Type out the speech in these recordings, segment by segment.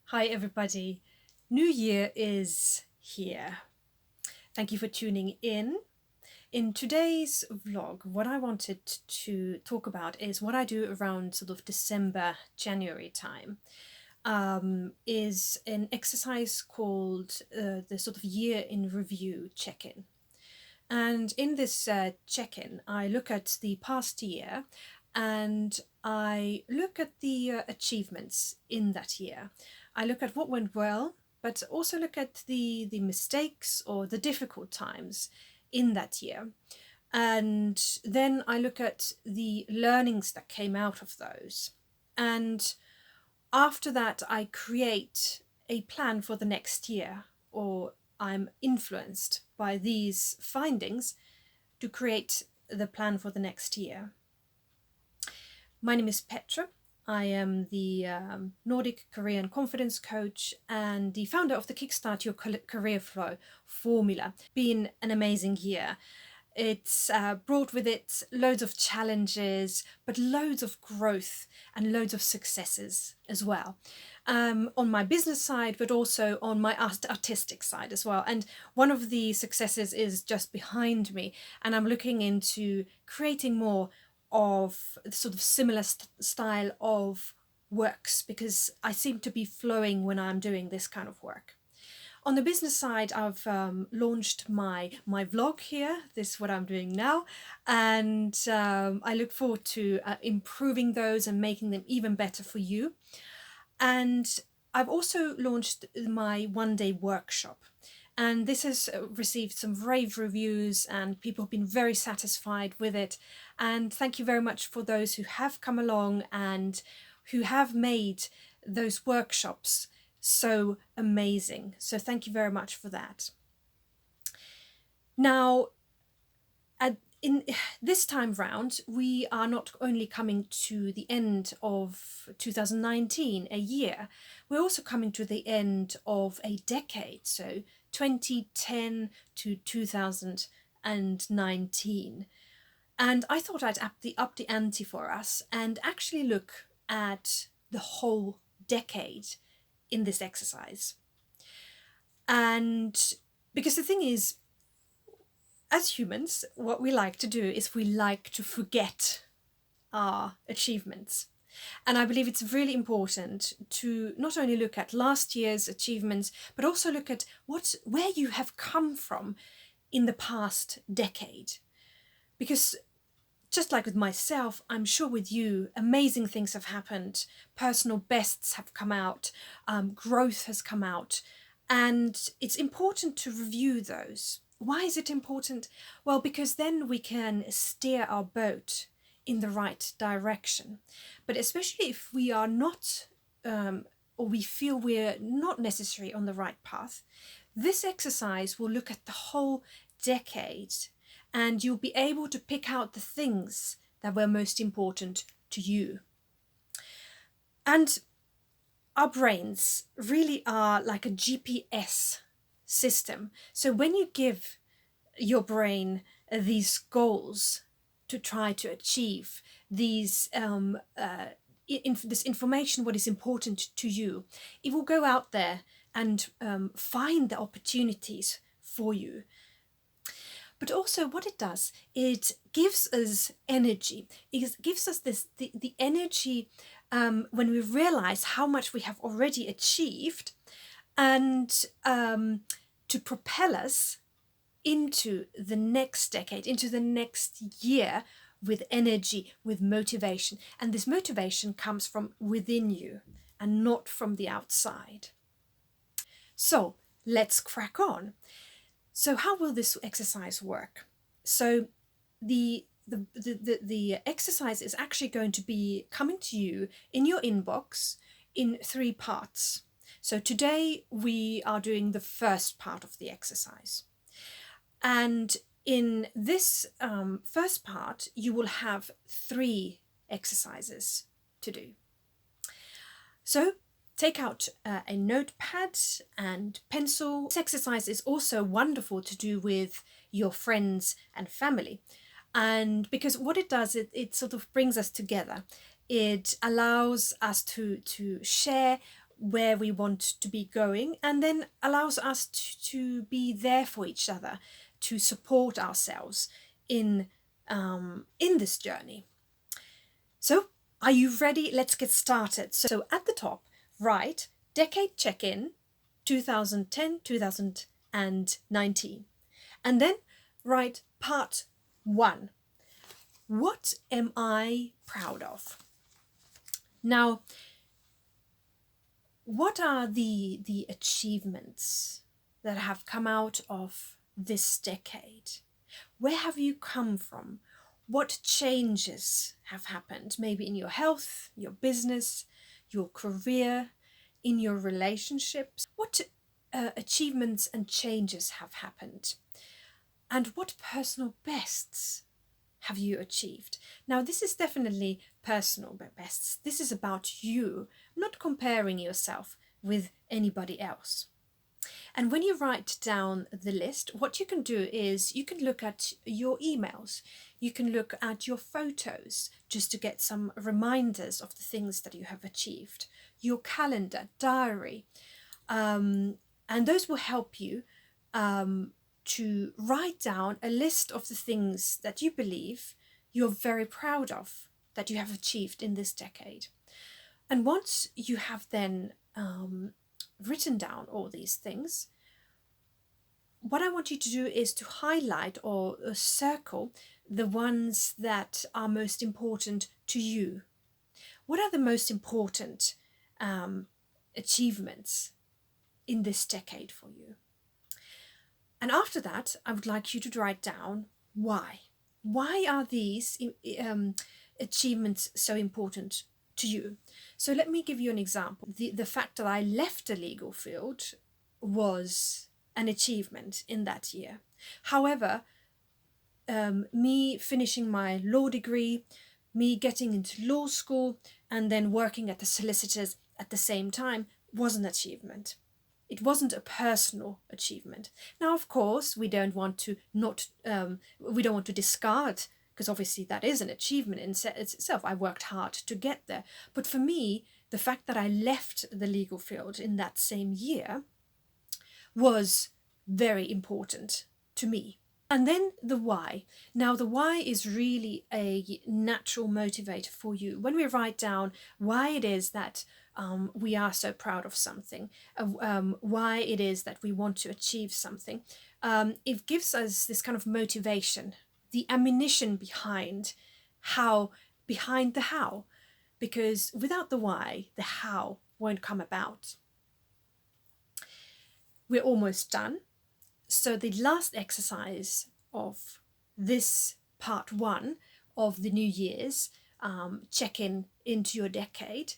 Hi, everybody. New Year is here. Thank you for tuning in. In today's vlog, what I wanted to talk about is what I do around sort of December, January time. Is an exercise called the sort of year in review check-in. And in this check-in, I look at the past year and I look at the achievements in that year. I look at what went well, but also look at the mistakes or the difficult times in that year. And then I look at the learnings that came out of those. And after that, I create a plan for the next year, or I'm influenced by these findings to create the plan for the next year. My name is Petra. I am the Nordic Career and Confidence Coach and the founder of the Kickstart Your Career Flow formula. Been an amazing year. It's brought with it loads of challenges, but loads of growth and loads of successes as well. On my business side, but also on my artistic side as well. And one of the successes is just behind me, and I'm looking into creating more of sort of similar style of works because I seem to be flowing when I'm doing this kind of work. On the business side, I've launched my vlog here. This is what I'm doing now, and I look forward to improving those and making them even better for you. And I've also launched my one-day workshop, and this has received some rave reviews and people have been very satisfied with it. And thank you very much for those who have come along and who have made those workshops so amazing. So thank you very much for that. Now, in this time round, we are not only coming to the end of 2019, a year, we're also coming to the end of a decade, so 2010 to 2019. And I thought I'd up the ante for us and actually look at the whole decade in this exercise. And because the thing is, as humans, what we like to do is we like to forget our achievements. And I believe it's really important to not only look at last year's achievements, but also look at where you have come from in the past decade. Because just like with myself, I'm sure with you, amazing things have happened. Personal bests have come out, growth has come out, and it's important to review those. Why is it important? Well, because then we can steer our boat in the right direction. But especially if we are not, or we feel we're not necessarily on the right path, this exercise will look at the whole decade and you'll be able to pick out the things that were most important to you. And our brains really are like a GPS system. So when you give your brain these goals to try to achieve, these this information, what is important to you, it will go out there and find the opportunities for you. But also what it does, it gives us energy. It gives us the energy when we realize how much we have already achieved, and to propel us into the next decade, into the next year with energy, with motivation. And this motivation comes from within you and not from the outside. So let's crack on. So how will this exercise work? So the exercise is actually going to be coming to you in your inbox in 3 parts. So today we are doing the first part of the exercise. And in this first part, you will have 3 exercises to do. So take out a notepad and pencil. This exercise is also wonderful to do with your friends and family. And because what it does, it sort of brings us together. It allows us to share where we want to be going, and then allows us to be there for each other, to support ourselves in this journey. So, are you ready? Let's get started. So, at the top, write decade check-in 2010 2019, and then write part 1. What am I proud of? Now, what are the achievements that have come out of this decade? Where have you come from? What changes have happened? Maybe in your health, your business, your career, in your relationships. What achievements and changes have happened? And what personal bests have you achieved? Now, this is definitely personal bests. This is about you, not comparing yourself with anybody else. And when you write down the list, what you can do is you can look at your emails, you can look at your photos just to get some reminders of the things that you have achieved, your calendar, diary, and those will help you to write down a list of the things that you believe you're very proud of that you have achieved in this decade. And once you have then written down all these things, what I want you to do is to highlight or circle the ones that are most important to you. What are the most important achievements in this decade for you? And after that, I would like you to write down why. Why are these achievements so important to you? So let me give you an example. The fact that I left the legal field was an achievement in that year. However, me finishing my law degree, me getting into law school, and then working at the solicitors at the same time was an achievement. It wasn't a personal achievement. Now, of course, we don't want to discard, because obviously that is an achievement in itself. I worked hard to get there. But for me, the fact that I left the legal field in that same year was very important to me. And then the why. Now, the why is really a natural motivator for you. When we write down why it is that we are so proud of something, why it is that we want to achieve something, it gives us this kind of motivation, the ammunition behind the how, because without the why, the how won't come about. We're almost done. So the last exercise of this part 1 of the New Year's check-in into your decade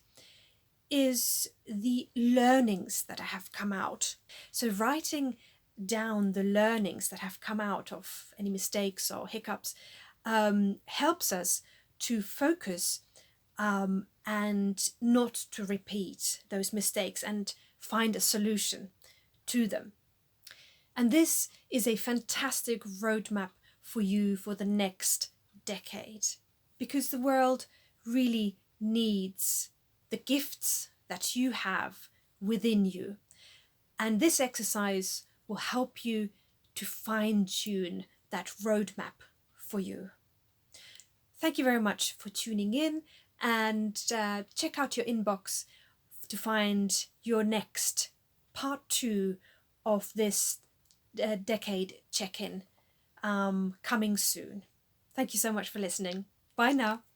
is the learnings that have come out. So writing down the learnings that have come out of any mistakes or hiccups helps us to focus and not to repeat those mistakes and find a solution to them. And this is a fantastic roadmap for you for the next decade, because the world really needs the gifts that you have within you. And this exercise will help you to fine-tune that roadmap for you. Thank you very much for tuning in, and check out your inbox to find your next part 2 of this decade check-in coming soon. Thank you so much for listening. Bye now.